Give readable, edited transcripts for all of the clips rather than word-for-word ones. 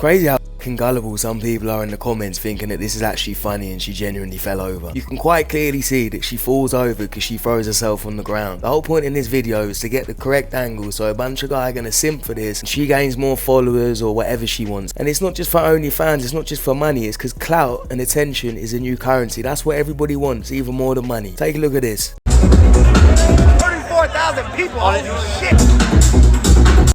crazy how fucking gullible some people are in the comments thinking that this is actually funny and she genuinely fell over. You can quite clearly see that she falls over because she throws herself on the ground. The whole point in this video is to get the correct angle so a bunch of guys are gonna simp for this and she gains more followers or whatever she wants. And it's not just for OnlyFans, it's not just for money, it's because clout and attention is a new currency. That's what everybody wants, even more than money. Take a look at this. 34,000 people, holy shit!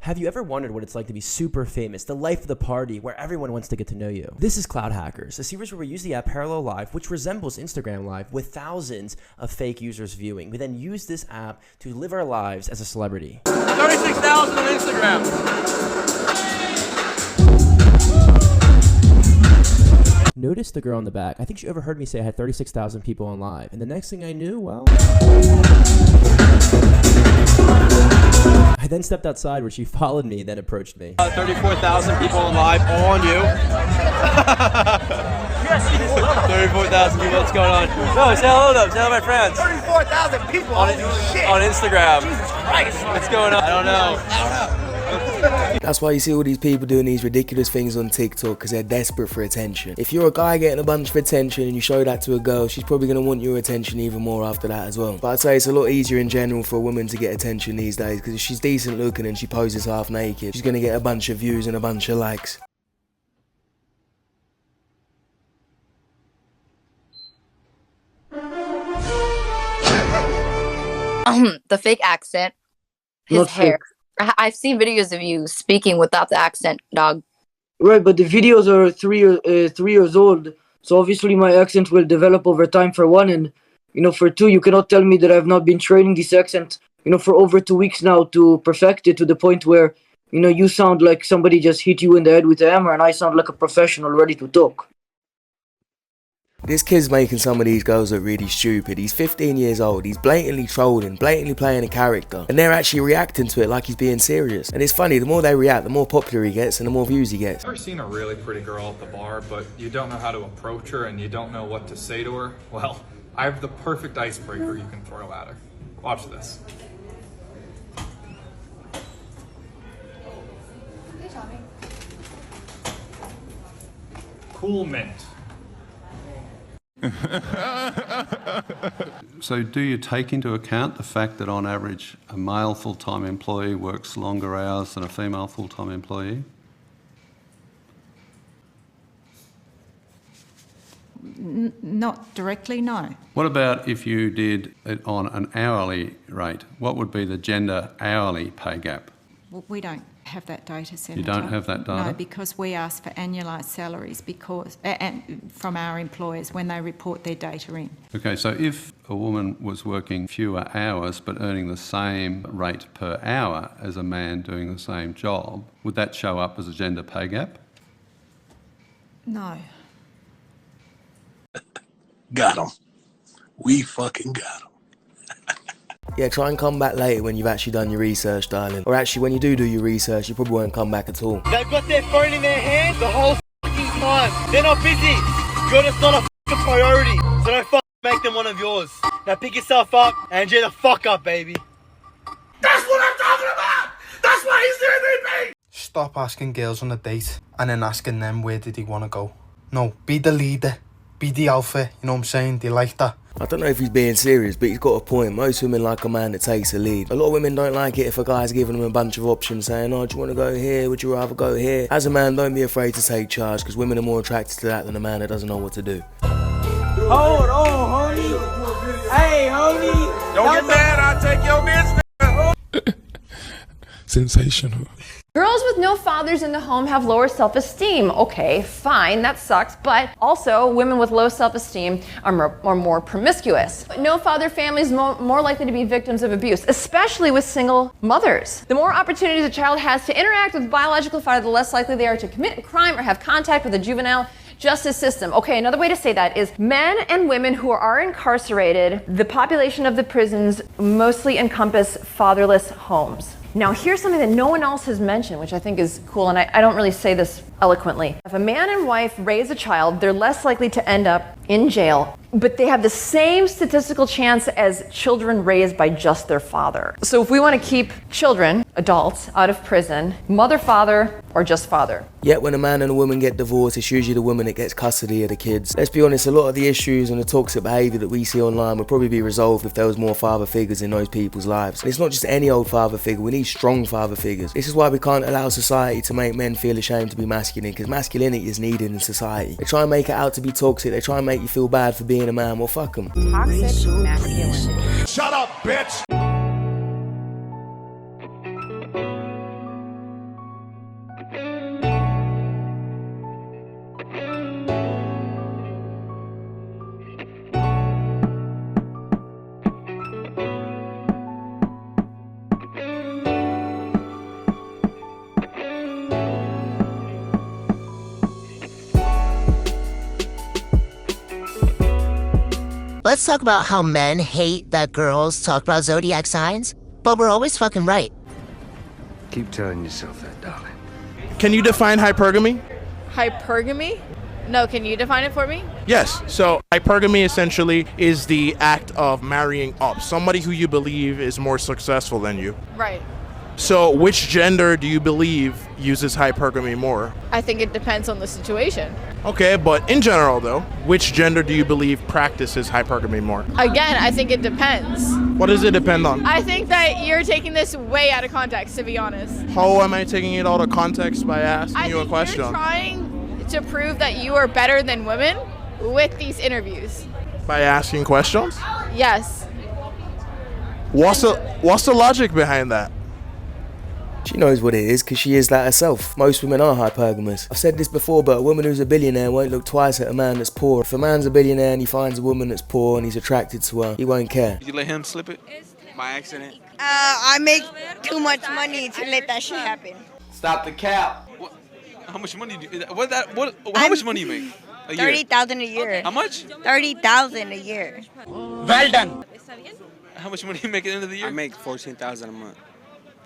Have you ever wondered what it's like to be super famous, the life of the party, where everyone wants to get to know you? This is Cloud Hackers, a series where we use the app Parallel Live, which resembles Instagram Live, with thousands of fake users viewing. We then use this app to live our lives as a celebrity. 36,000 on Instagram. Notice the girl in the back. I think she overheard me say I had 36,000 people on live. And the next thing I knew, well, I then stepped outside where she followed me, then approached me. 34,000 people on live on you. 34,000 people, what's going on? No, say hello to them, say hello to my friends. 34,000 people, on Instagram. Jesus Christ. What's going on? I don't know. That's why you see all these people doing these ridiculous things on TikTok, because they're desperate for attention. If you're a guy getting a bunch of attention and you show that to a girl, she's probably going to want your attention even more after that as well. But I'd say it's a lot easier in general for a woman to get attention these days, because if she's decent looking and she poses half naked, she's going to get a bunch of views and a bunch of likes. The fake accent, his hair. I've seen videos of you speaking without the accent, dog. Right, but the videos are 3 years old, so obviously my accent will develop over time for one, and for two, you cannot tell me that I've not been training this accent, for over 2 weeks now to perfect it to the point where, you sound like somebody just hit you in the head with a hammer, and I sound like a professional ready to talk. This kid's making some of these girls look really stupid. He's 15 years old, he's blatantly trolling, blatantly playing a character, and they're actually reacting to it like he's being serious. And it's funny, the more they react, the more popular he gets and the more views he gets. I've ever seen a really pretty girl at the bar, but you don't know how to approach her and you don't know what to say to her? Well, I have the perfect icebreaker you can throw at her. Watch this. Hey, Tommy. Cool mint. So do you take into account the fact that on average a male full-time employee works longer hours than a female full-time employee? Not directly, no. What about if you did it on an hourly rate? What would be the gender hourly pay gap? Well, we don't have that data, Senator. You don't have that data? No, because we ask for annualised salaries from our employers when they report their data in. Okay, so if a woman was working fewer hours but earning the same rate per hour as a man doing the same job, would that show up as a gender pay gap? No. Got him. We fucking got him. Yeah, try and come back later when you've actually done your research, darling. Or actually, when you do your research, you probably won't come back at all. They've got their phone in their hand the whole fucking time. They're not busy. You're just not a fucking priority. So don't fucking make them one of yours. Now pick yourself up and get the fuck up, baby. That's what I'm talking about! That's why he's doing me! Stop asking girls on a date and then asking them where did he want to go. No, be the leader. Be the alpha, you know what I'm saying? They like that. I don't know if he's being serious, but he's got a point. Most women like a man that takes the lead. A lot of women don't like it if a guy's giving them a bunch of options saying, oh, do you want to go here? Would you rather go here? As a man, don't be afraid to take charge, because women are more attracted to that than a man that doesn't know what to do. Hold on, homie. Hey, homie. Don't get mad, I'll take your business. Sensational. Girls with no fathers in the home have lower self-esteem. Okay, fine, that sucks, but also women with low self-esteem are more promiscuous. No father families more likely to be victims of abuse, especially with single mothers. The more opportunities a child has to interact with biological father, the less likely they are to commit a crime or have contact with the juvenile justice system. Okay, another way to say that is men and women who are incarcerated, the population of the prisons mostly encompass fatherless homes. Now, here's something that no one else has mentioned, which I think is cool, and I don't really say this eloquently. If a man and wife raise a child, they're less likely to end up in jail but they have the same statistical chance as children raised by just their father. So if we want to keep children, adults, out of prison, mother, father, or just father. Yet when a man and a woman get divorced, it's usually the woman that gets custody of the kids. Let's be honest, a lot of the issues and the toxic behaviour that we see online would probably be resolved if there was more father figures in those people's lives. And it's not just any old father figure, we need strong father figures. This is why we can't allow society to make men feel ashamed to be masculine, because masculinity is needed in society. They try and make it out to be toxic, they try and make you feel bad for being a man, well fuck them. Toxic masculinity. Shut up, bitch! Let's talk about how men hate that girls talk about zodiac signs, but we're always fucking right. Keep telling yourself that, darling. Can you define hypergamy? Hypergamy? No, can you define it for me? Yes. So hypergamy essentially is the act of marrying up somebody who you believe is more successful than you. Right. So which gender do you believe uses hypergamy more? I think it depends on the situation. Okay, but in general though, which gender do you believe practices hypergamy more? Again, I think it depends. What does it depend on? I think that you're taking this way out of context, to be honest. How am I taking it out of context by asking you a question? You're trying to prove that you are better than women with these interviews. By asking questions? Yes. What's the logic behind that? She knows what it is because she is that herself. Most women are hypergamous. I've said this before, but a woman who's a billionaire won't look twice at a man that's poor. If a man's a billionaire and he finds a woman that's poor and he's attracted to her, he won't care. Did you let him slip it by accident? I make too much money to let that shit happen. Stop the cap. What? How much money do you? How much money you make? A year? 30,000 a year. How much? 30,000 a year. Well done. How much money you make at the end of the year? I make 14,000 a month.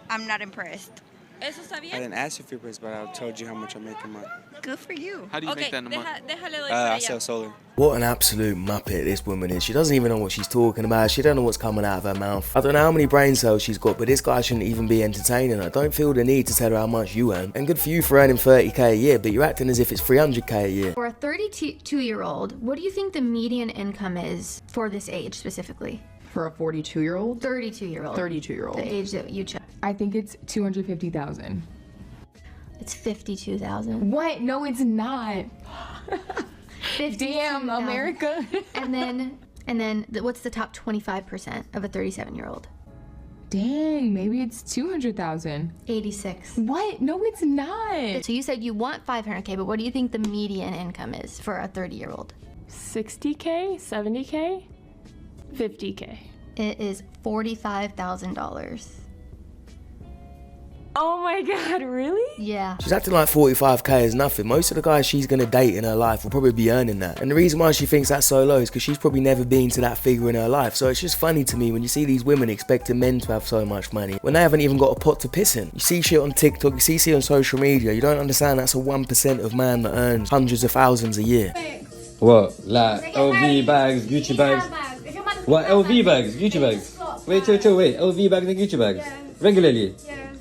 I'm not impressed. I didn't ask you if you're impressed, but I told you how much I make a month. Good for you. How do you make that in a month? I sell solar. What an absolute muppet this woman is. She doesn't even know what she's talking about. She don't know what's coming out of her mouth. I don't know how many brain cells she's got, but this guy shouldn't even be entertaining her. Don't feel the need to tell her how much you earn. And good for you for earning 30k a year, but you're acting as if it's 300k a year. For a 32-year-old, what do you think the median income is for this age specifically? For a 42-year-old? 32-year-old. 32-year-old. The age that you check. I think it's 250,000. It's 52,000. What? No, it's not. Damn, America. and then what's the top 25% of a 37-year-old? Dang, maybe it's 200,000. 86. What? No, it's not. So you said you want 500k, but what do you think the median income is for a 30-year-old? 60k, 70k, 50k. It is $45,000. Oh my god, really? Yeah. She's acting like 45k is nothing. Most of the guys she's gonna date in her life will probably be earning that. And the reason why she thinks that's so low is because she's probably never been to that figure in her life. So it's just funny to me when you see these women expecting men to have so much money when they haven't even got a pot to piss in. You see shit on TikTok, you see shit on social media, you don't understand that's a 1% of man that earns hundreds of thousands a year. What? Like LV bags, Gucci bags? What? LV bags, Gucci bags? Wait, LV bags and Gucci bags? Regularly?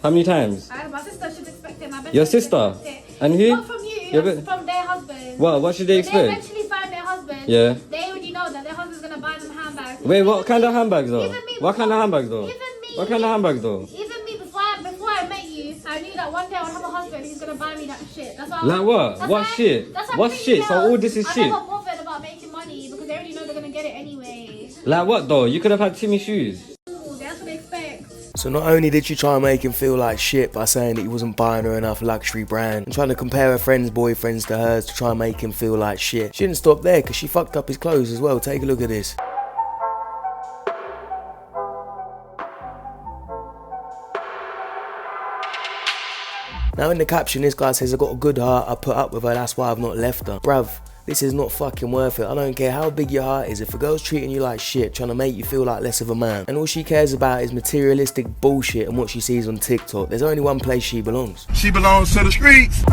How many times? My sister should expect it. My best Your sister? And who? Not from you, from their husband. What should they When expect? they eventually find their husband, Yeah. they already know that their husband's gonna buy them handbags. Wait, what kind of handbags though? Even me What kind of handbags though? Even me. What kind of handbags though? Even me, before I met you, I knew that one day I would have a husband. He's gonna buy me that shit. That's why. Like what? What shit? What shit? So all this is I'm shit? not bothered about making money because they already know they're gonna get it anyway. Like what though? You could have had Timmy shoes. Ooh, that's what they expect. So not only did she try and make him feel like shit by saying that he wasn't buying her enough luxury brand and trying to compare her friends' boyfriends to hers to try and make him feel like shit, she didn't stop there because she fucked up his clothes as well. Take a look at this. Now in the caption this guy says, I got a good heart, I put up with her, that's why I've not left her. Bruv, this is not fucking worth it. I don't care how big your heart is. If a girl's treating you like shit, trying to make you feel like less of a man, and all she cares about is materialistic bullshit and what she sees on TikTok, there's only one place she belongs. She belongs to the streets.